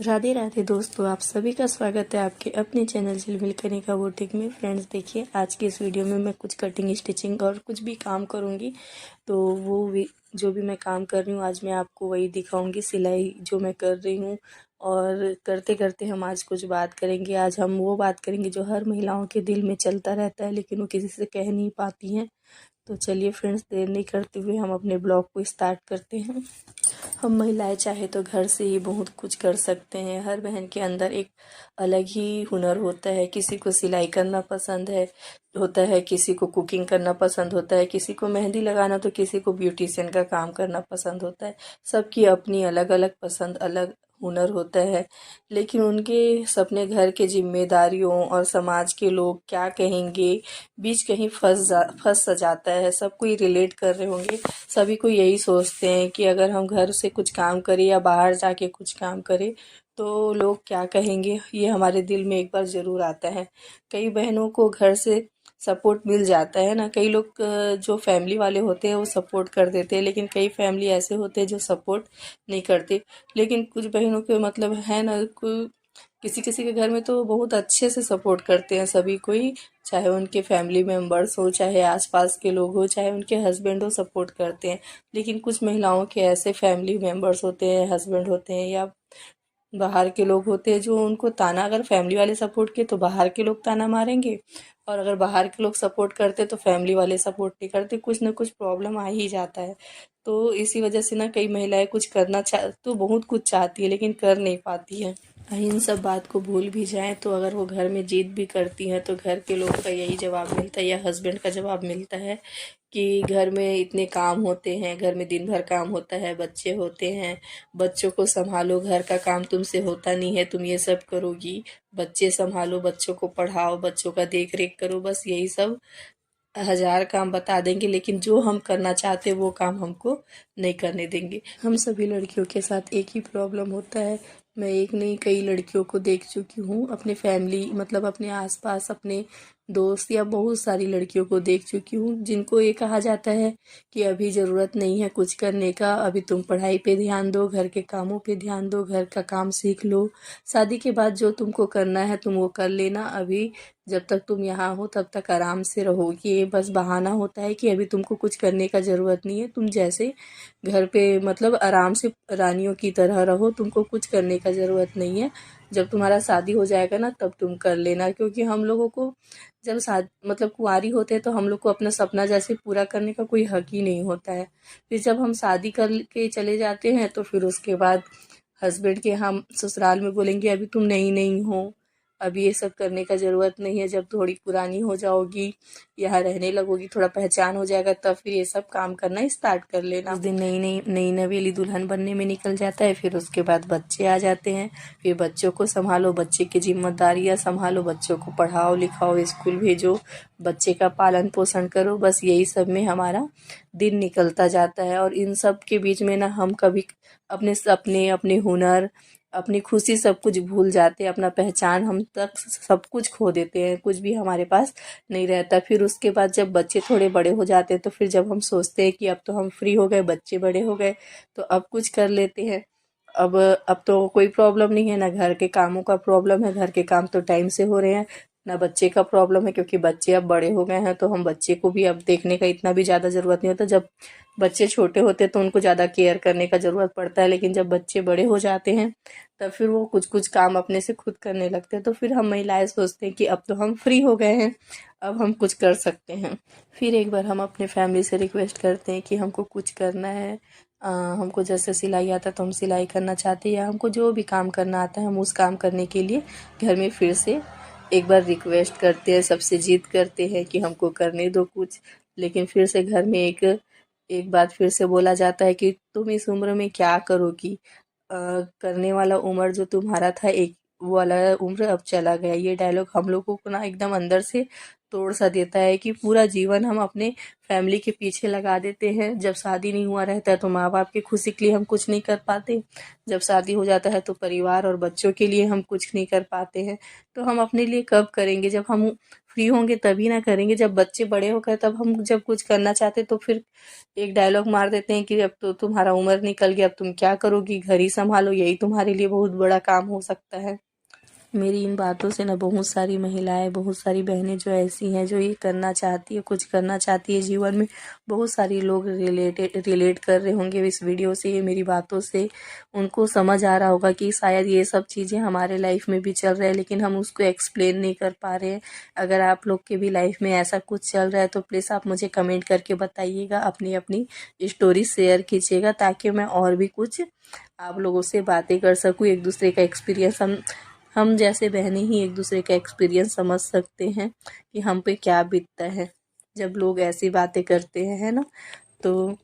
राधे राधे दोस्तों, आप सभी का स्वागत है आपके अपने चैनल झिलमिल कनिका बुटीक में। फ्रेंड्स देखिए, आज की इस वीडियो में मैं कुछ कटिंग स्टिचिंग और कुछ भी काम करूंगी। तो वो भी जो भी मैं काम कर रही हूँ आज मैं आपको वही दिखाऊंगी, सिलाई जो मैं कर रही हूँ। और करते करते हम आज कुछ बात करेंगे। आज हम वो बात करेंगे जो हर महिलाओं के दिल में चलता रहता है, लेकिन वो किसी से कह नहीं पाती हैं। तो चलिए फ्रेंड्स, देर नहीं करते हुए हम अपने ब्लॉग को स्टार्ट करते हैं। हम महिलाएं चाहे तो घर से ही बहुत कुछ कर सकते हैं। हर बहन के अंदर एक अलग ही हुनर होता है। किसी को सिलाई करना पसंद है होता है, किसी को कुकिंग करना पसंद होता है, किसी को मेहंदी लगाना, तो किसी को ब्यूटिशियन का काम करना पसंद होता है। सबकी अपनी अलग अलग पसंद, अलग हुनर होता है। लेकिन उनके सपने घर के जिम्मेदारियों और समाज के लोग क्या कहेंगे बीच कहीं फंस सा जाता है। सब कोई रिलेट कर रहे होंगे। सभी को यही सोचते हैं कि अगर हम घर से कुछ काम करें या बाहर जाके कुछ काम करें तो लोग क्या कहेंगे, ये हमारे दिल में एक बार ज़रूर आता है। कई बहनों को घर से सपोर्ट मिल जाता है ना। कई लोग जो फैमिली वाले होते हैं वो सपोर्ट कर देते हैं, लेकिन कई फैमिली ऐसे होते हैं जो सपोर्ट नहीं करते। लेकिन कुछ बहनों के मतलब है ना, किसी किसी के घर में तो बहुत अच्छे से सपोर्ट करते हैं सभी कोई, चाहे उनके फैमिली मेम्बर्स हो, चाहे आसपास के लोग हो, चाहे उनके हस्बैंड हो, सपोर्ट करते हैं। लेकिन कुछ महिलाओं के ऐसे फैमिली मेम्बर्स होते हैं, हस्बैंड होते हैं या बाहर के लोग होते हैं जो उनको ताना, अगर फैमिली वाले सपोर्ट किए तो बाहर के लोग ताना मारेंगे, और अगर बाहर के लोग सपोर्ट करते तो फैमिली वाले सपोर्ट नहीं करते। कुछ ना कुछ प्रॉब्लम आ ही जाता है। तो इसी वजह से ना कई महिलाएं कुछ करना चाह तो बहुत कुछ चाहती है लेकिन कर नहीं पाती है। इन सब बात को भूल भी जाएं तो अगर वो घर में जिद भी करती हैं तो घर के लोगों का यही जवाब मिलता है या हस्बैंड का जवाब मिलता है कि घर में इतने काम होते हैं, घर में दिन भर काम होता है, बच्चे होते हैं, बच्चों को संभालो, घर का काम तुमसे होता नहीं है, तुम ये सब करोगी, बच्चे संभालो, बच्चों को पढ़ाओ, बच्चों का देख रेख करो। बस यही सब हजार काम बता देंगे, लेकिन जो हम करना चाहते हैं वो काम हमको नहीं करने देंगे। हम सभी लड़कियों के साथ एक ही प्रॉब्लम होता है। मैं एक नहीं कई लड़कियों को देख चुकी हूँ, अपने फैमिली मतलब अपने आसपास अपने दोस्त या बहुत सारी लड़कियों को देख चुकी हूँ जिनको ये कहा जाता है कि अभी ज़रूरत नहीं है कुछ करने का, अभी तुम पढ़ाई पे ध्यान दो, घर के कामों पे ध्यान दो, घर का काम सीख लो, शादी के बाद जो तुमको करना है तुम वो कर लेना, अभी जब तक तुम यहाँ हो तब तक आराम से रहो। ये बस बहाना होता है कि अभी तुमको कुछ करने का ज़रूरत नहीं है, तुम जैसे घर पे मतलब आराम से रानियों की तरह रहो, तुमको कुछ करने का ज़रूरत नहीं है। जब तुम्हारा शादी हो जाएगा ना तब तुम कर लेना। क्योंकि हम लोगों को जब शादी मतलब कुंवारी होते हैं तो हम लोग को अपना सपना जैसे पूरा करने का कोई हक ही नहीं होता है। फिर जब हम शादी कर के चले जाते हैं तो फिर उसके बाद हस्बैंड के हम ससुराल में बोलेंगे अभी तुम नई नहीं हो, अभी ये सब करने का ज़रूरत नहीं है। जब थोड़ी पुरानी हो जाओगी, यहाँ रहने लगोगी, थोड़ा पहचान हो जाएगा, तब फिर ये सब काम करना स्टार्ट कर लेना। उस दिन नई नई नई नवेली दुल्हन बनने में निकल जाता है। फिर उसके बाद बच्चे आ जाते हैं, फिर बच्चों को संभालो, बच्चे की जिम्मेदारियाँ संभालो, बच्चों को पढ़ाओ लिखाओ, स्कूल भेजो, बच्चे का पालन पोषण करो। बस यही सब में हमारा दिन निकलता जाता है। और इन सब के बीच में ना हम कभी अपने सपने, अपने हुनर, अपनी खुशी सब कुछ भूल जाते हैं, अपना पहचान हम तक सब कुछ खो देते हैं, कुछ भी हमारे पास नहीं रहता। फिर उसके बाद जब बच्चे थोड़े बड़े हो जाते हैं तो फिर जब हम सोचते हैं कि अब तो हम फ्री हो गए, बच्चे बड़े हो गए, तो अब कुछ कर लेते हैं। अब तो कोई प्रॉब्लम नहीं है, ना घर के कामों का प्रॉब्लम है, घर के काम तो टाइम से हो रहे हैं, ना बच्चे का प्रॉब्लम है क्योंकि बच्चे अब बड़े हो गए हैं, तो हम बच्चे को भी अब देखने का इतना भी ज़्यादा ज़रूरत नहीं होता। जब बच्चे छोटे होते हैं तो उनको ज़्यादा केयर करने का ज़रूरत पड़ता है, लेकिन जब बच्चे बड़े हो जाते हैं तब फिर वो कुछ कुछ काम अपने से खुद करने लगते हैं। तो फिर हम महिलाएं सोचते हैं कि अब तो हम फ्री हो गए हैं, अब हम कुछ कर सकते हैं। फिर एक बार हम अपने फैमिली से रिक्वेस्ट करते हैं कि हमको कुछ करना है। हमको जैसे सिलाई आता है तो हम सिलाई करना चाहते हैं, या हमको जो भी काम करना आता है हम उस काम करने के लिए घर में फिर से एक बार रिक्वेस्ट करते हैं, सबसे जिद करते हैं कि हमको करने दो कुछ। लेकिन फिर से घर में एक एक बात फिर से बोला जाता है कि तुम इस उम्र में क्या करोगी, करने वाला उम्र जो तुम्हारा था एक वो वाला उम्र अब चला गया। ये डायलॉग हम लोगों को ना एकदम अंदर से तोड़ सा देता है कि पूरा जीवन हम अपने फैमिली के पीछे लगा देते हैं। जब शादी नहीं हुआ रहता है तो माँ बाप की खुशी के लिए हम कुछ नहीं कर पाते, जब शादी हो जाता है तो परिवार और बच्चों के लिए हम कुछ नहीं कर पाते हैं। तो हम अपने लिए कब करेंगे? जब हम फ्री होंगे तभी ना करेंगे। जब बच्चे बड़े हो गए तब हम जब कुछ करना चाहते तो फिर एक डायलॉग मार देते हैं कि अब तो तुम्हारा उम्र निकल गया, अब तुम क्या करोगी, घर ही संभालो, यही तुम्हारे लिए बहुत बड़ा काम हो सकता है। मेरी इन बातों से ना बहुत सारी महिलाएं, बहुत सारी बहनें जो ऐसी हैं जो ये करना चाहती है, कुछ करना चाहती है जीवन में, बहुत सारी लोग रिलेट कर रहे होंगे इस वीडियो से, ये मेरी बातों से। उनको समझ आ रहा होगा कि शायद ये सब चीज़ें हमारे लाइफ में भी चल रहा है लेकिन हम उसको एक्सप्लेन नहीं कर पा रहे हैं। अगर आप लोग के भी लाइफ में ऐसा कुछ चल रहा है तो प्लीज़ आप मुझे कमेंट करके बताइएगा, अपनी अपनी स्टोरी शेयर कीजिएगा ताकि मैं और भी कुछ आप लोगों से बातें कर सकूँ। एक दूसरे का एक्सपीरियंस हम जैसे बहनें ही एक दूसरे का एक्सपीरियंस समझ सकते हैं कि हम पे क्या बीतता है जब लोग ऐसी बातें करते हैं, है ना। तो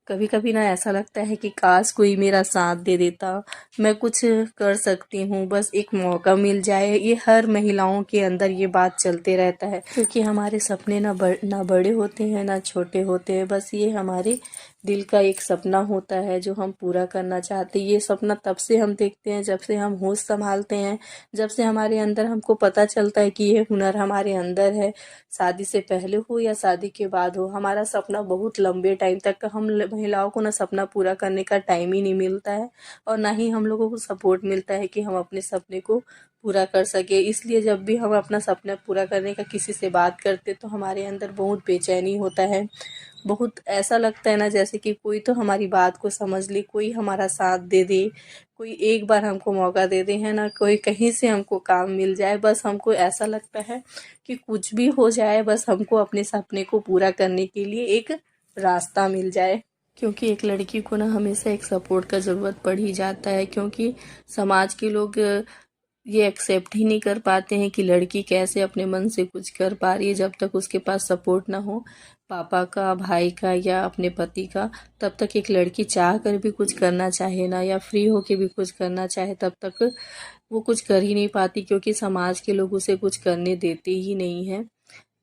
कभी कभी ना ऐसा लगता है कि काश कोई मेरा साथ दे देता, मैं कुछ कर सकती हूँ, बस एक मौका मिल जाए। ये हर महिलाओं के अंदर ये बात चलते रहता है क्योंकि हमारे सपने ना बड़े होते हैं ना छोटे होते हैं, बस ये हमारे दिल का एक सपना होता है जो हम पूरा करना चाहते हैं। ये सपना तब से हम देखते हैं जब से हम होश संभालते हैं, जब से हमारे अंदर हमको पता चलता है कि ये हुनर हमारे अंदर है। शादी से पहले हो या शादी के बाद हो, हमारा सपना बहुत लंबे टाइम तक, हम महिलाओं को ना सपना पूरा करने का टाइम ही नहीं मिलता है और ना ही हम लोगों को सपोर्ट मिलता है कि हम अपने सपने को पूरा कर सके। इसलिए जब भी हम अपना सपना पूरा करने का किसी से बात करते तो हमारे अंदर बहुत बेचैनी होता है, बहुत ऐसा लगता है ना जैसे कि कोई तो हमारी बात को समझ ले, कोई हमारा साथ दे दे, कोई एक बार हमको मौका दे दे, है ना, कोई कहीं से हमको काम मिल जाए। बस हमको ऐसा लगता है कि कुछ भी हो जाए, बस हमको अपने सपने को पूरा करने के लिए एक रास्ता मिल जाए। क्योंकि एक लड़की को ना हमेशा एक सपोर्ट का ज़रूरत पड़ ही जाता है, क्योंकि समाज के लोग ये एक्सेप्ट ही नहीं कर पाते हैं कि लड़की कैसे अपने मन से कुछ कर पा रही है। जब तक उसके पास सपोर्ट ना हो पापा का, भाई का या अपने पति का, तब तक एक लड़की चाह कर भी कुछ करना चाहे ना या फ्री होके भी कुछ करना चाहे तब तक वो कुछ कर ही नहीं पाती, क्योंकि समाज के लोग उसे कुछ करने देते ही नहीं हैं।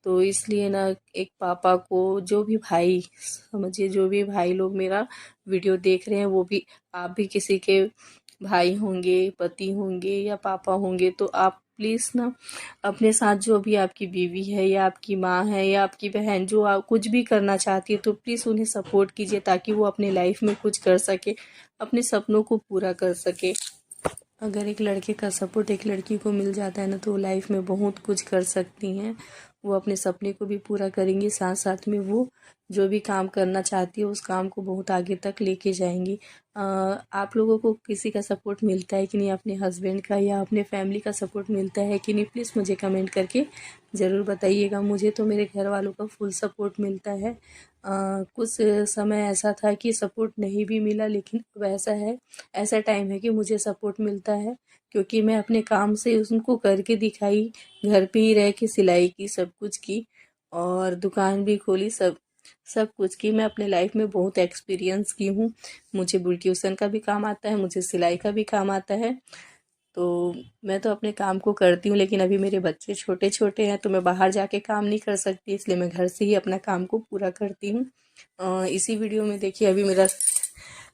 तो इसलिए ना एक पापा को, जो भी भाई, समझिए जो भी भाई लोग मेरा वीडियो देख रहे हैं, वो भी, आप भी किसी के भाई होंगे, पति होंगे या पापा होंगे, तो आप प्लीज़ ना अपने साथ जो भी आपकी बीवी है या आपकी माँ है या आपकी बहन जो आप कुछ भी करना चाहती है तो प्लीज़ उन्हें सपोर्ट कीजिए ताकि वो अपने लाइफ में कुछ कर सके, अपने सपनों को पूरा कर सके। अगर एक लड़के का सपोर्ट एक लड़की को मिल जाता है ना तो वो लाइफ में बहुत कुछ कर सकती हैं। वो अपने सपने को भी पूरा करेंगी, साथ साथ में वो जो भी काम करना चाहती है उस काम को बहुत आगे तक लेके जाएंगी। आप लोगों को किसी का सपोर्ट मिलता है कि नहीं, अपने हस्बैंड का या अपने फैमिली का सपोर्ट मिलता है कि नहीं, प्लीज़ मुझे कमेंट करके ज़रूर बताइएगा। मुझे तो मेरे घर वालों का फुल सपोर्ट मिलता है। कुछ समय ऐसा था कि सपोर्ट नहीं भी मिला, लेकिन अब ऐसा टाइम है कि मुझे सपोर्ट मिलता है क्योंकि मैं अपने काम से उनको करके दिखाई, घर पे ही रह के सिलाई की, सब कुछ की और दुकान भी खोली, सब सब कुछ की। मैं अपने लाइफ में बहुत एक्सपीरियंस की हूँ। मुझे ब्यूटीशियन का भी काम आता है, मुझे सिलाई का भी काम आता है। तो मैं तो अपने काम को करती हूँ, लेकिन अभी मेरे बच्चे छोटे छोटे हैं तो मैं बाहर जाके काम नहीं कर सकती, इसलिए मैं घर से ही अपना काम को पूरा करती हूँ। इसी वीडियो में देखिए अभी मेरा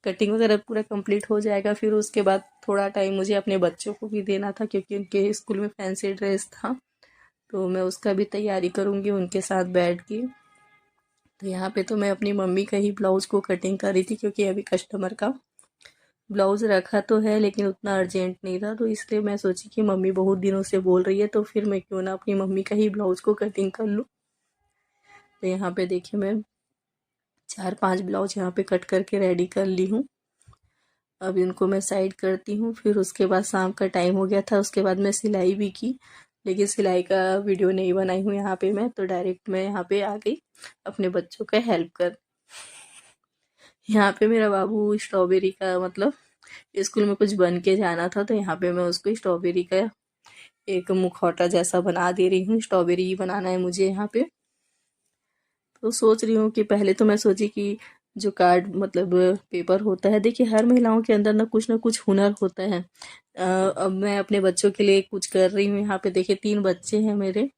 कटिंग वगैरह पूरा कंप्लीट हो जाएगा, फिर उसके बाद थोड़ा टाइम मुझे अपने बच्चों को भी देना था क्योंकि उनके स्कूल में फैंसी ड्रेस था, तो मैं उसका भी तैयारी करूँगी उनके साथ बैठ के। तो यहाँ पे तो मैं अपनी मम्मी का ही ब्लाउज़ को कटिंग कर रही थी क्योंकि अभी कस्टमर का ब्लाउज़ रखा तो है लेकिन उतना अर्जेंट नहीं था, तो इसलिए मैं सोची कि मम्मी बहुत दिनों से बोल रही है तो फिर मैं क्यों ना अपनी मम्मी का ही ब्लाउज़ को कटिंग कर लूँ। तो यहाँ पे देखिए मैं 4-5 ब्लाउज यहाँ पे कट करके रेडी कर ली हूँ। अब इनको मैं साइड करती हूँ, फिर उसके बाद शाम का टाइम हो गया था, उसके बाद मैं सिलाई भी की, लेकिन सिलाई का वीडियो नहीं बनाई हूँ यहाँ पे मैं, तो डायरेक्ट मैं यहाँ पे आ गई अपने बच्चों का हेल्प कर। यहाँ पे मेरा बाबू स्ट्रॉबेरी का, मतलब स्कूल में कुछ बन के जाना था तो यहाँ पे मैं उसको स्ट्रॉबेरी का एक मुखौटा जैसा बना दे रही हूँ। स्ट्रॉबेरी ही बनाना है मुझे यहाँ पे। तो सोच रही हूँ कि पहले तो मैं सोची कि जो कार्ड मतलब पेपर होता है, देखिए हर महिलाओं के अंदर ना कुछ हुनर होता है। अब मैं अपने बच्चों के लिए कुछ कर रही हूँ। यहाँ पे देखिए 3 बच्चे हैं मेरे,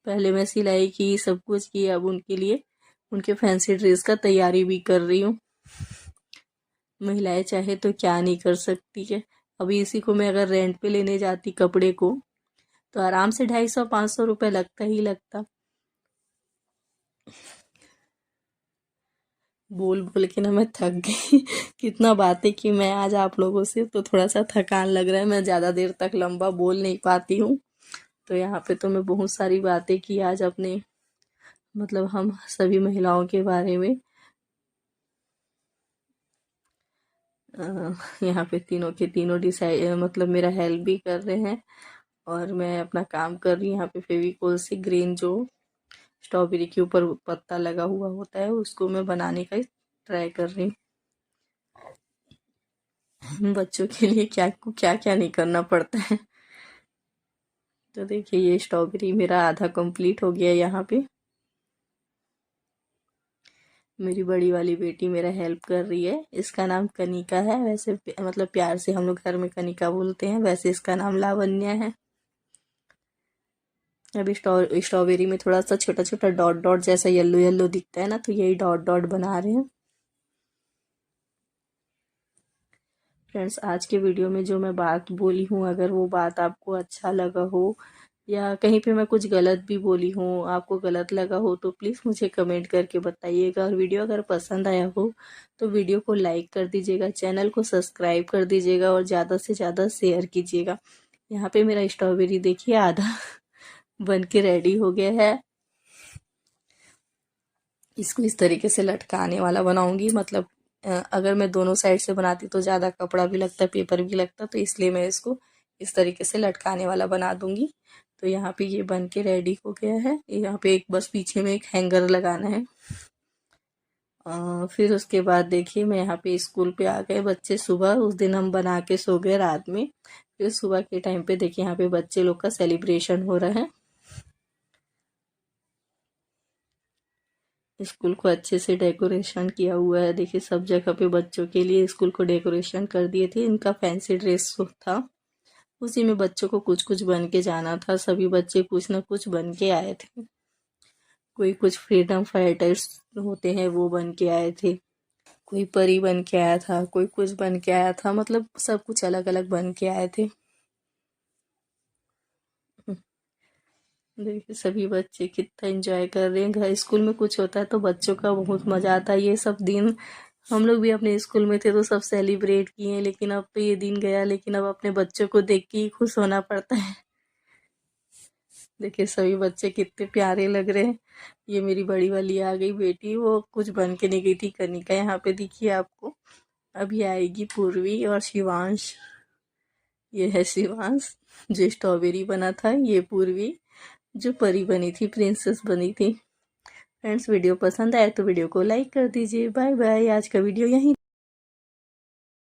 पहले मैं सिलाई की, सब कुछ की, अब उनके लिए उनके फैंसी ड्रेस का तैयारी भी कर रही हूँ। महिलाएं चाहे तो क्या नहीं कर सकती है। अभी इसी को मैं अगर रेंट पे लेने जाती कपड़े को तो आराम से 250-500 रुपये लगता ही लगता। बोल बोल के ना मैं थक गई कितना बातें की मैं आज आप लोगों से, तो थोड़ा सा थकान लग रहा है, मैं ज़्यादा देर तक लंबा बोल नहीं पाती हूँ। तो यहाँ पे तो मैं बहुत सारी बातें की आज अपने, मतलब हम सभी महिलाओं के बारे में। यहाँ पे तीनों के तीनों डिसाइड, मतलब मेरा हेल्प भी कर रहे हैं और मैं अपना काम कर रही हूँ। यहाँ पे फेविकोल से ग्रीन जो स्ट्रॉबेरी के ऊपर पत्ता लगा हुआ होता है उसको मैं बनाने का ट्राई कर रही हूँ। बच्चों के लिए क्या क्या क्या नहीं करना पड़ता है। तो देखिए ये स्ट्रॉबेरी मेरा आधा कंप्लीट हो गया। यहाँ पे मेरी बड़ी वाली बेटी मेरा हेल्प कर रही है। इसका नाम कनिका है, वैसे मतलब प्यार से हम लोग घर में कनिका बोलते हैं, वैसे इसका नाम लावण्य है। अभी स्ट्रॉबेरी में थोड़ा सा छोटा छोटा डॉट डॉट जैसा येलो येलो दिखता है ना, तो यही डॉट डॉट बना रहे हैं। फ्रेंड्स आज के वीडियो में जो मैं बात बोली हूँ, अगर वो बात आपको अच्छा लगा हो या कहीं पे मैं कुछ गलत भी बोली हूँ, आपको गलत लगा हो, तो प्लीज़ मुझे कमेंट करके बताइएगा। और वीडियो अगर पसंद आया हो तो वीडियो को लाइक कर दीजिएगा, चैनल को सब्सक्राइब कर दीजिएगा और ज़्यादा से ज़्यादा शेयर कीजिएगा। यहाँ पे मेरा स्ट्रॉबेरी देखिए आधा बन के रेडी हो गया है। इसको इस तरीके से लटकाने वाला बनाऊंगी, मतलब अगर मैं दोनों साइड से बनाती तो ज़्यादा कपड़ा भी लगता, पेपर भी लगता, तो इसलिए मैं इसको इस तरीके से लटकाने वाला बना दूंगी। तो यहाँ पे ये बन के रेडी हो गया है। यहाँ पे एक बस पीछे में एक हैंगर लगाना है। फिर उसके बाद देखिए मैं यहाँ पे स्कूल पे आ गए बच्चे। सुबह उस दिन हम बना के सो गए रात में, फिर सुबह के टाइम पे देखिए यहाँ पे बच्चे लोग का सेलिब्रेशन हो रहा है। स्कूल को अच्छे से डेकोरेशन किया हुआ है। देखिए सब जगह पे बच्चों के लिए स्कूल को डेकोरेशन कर दिए थे। इनका फैंसी ड्रेस था, उसी में बच्चों को कुछ कुछ बन के जाना था। सभी बच्चे कुछ ना कुछ बन के आए थे। कोई कुछ फ्रीडम फाइटर्स होते हैं वो बन के आए थे, कोई परी बन के आया था, कोई कुछ बन के आया था, मतलब सब कुछ अलग अलग बन के आए थे। देखिए सभी बच्चे कितना एंजॉय कर रहे हैं। घर स्कूल में कुछ होता है तो बच्चों का बहुत मजा आता है। ये सब दिन हम लोग भी अपने स्कूल में थे तो सब सेलिब्रेट किए, लेकिन अब तो ये दिन गया, लेकिन अब अपने बच्चों को देख के ही खुश होना पड़ता है। देखिए सभी बच्चे कितने प्यारे लग रहे हैं। ये मेरी बड़ी वाली आ गई बेटी, वो कुछ बन के नहीं गई थी, कनिका। यहाँ पे दिखिए आपको, अभी आएगी पूर्वी और शिवांश। ये है शिवांश जो स्ट्रॉबेरी बना था, ये पूर्वी जो परी बनी थी, प्रिंसेस बनी थी। फ्रेंड्स वीडियो पसंद आए तो वीडियो को लाइक कर दीजिए। Bye bye. आज का वीडियो यहीं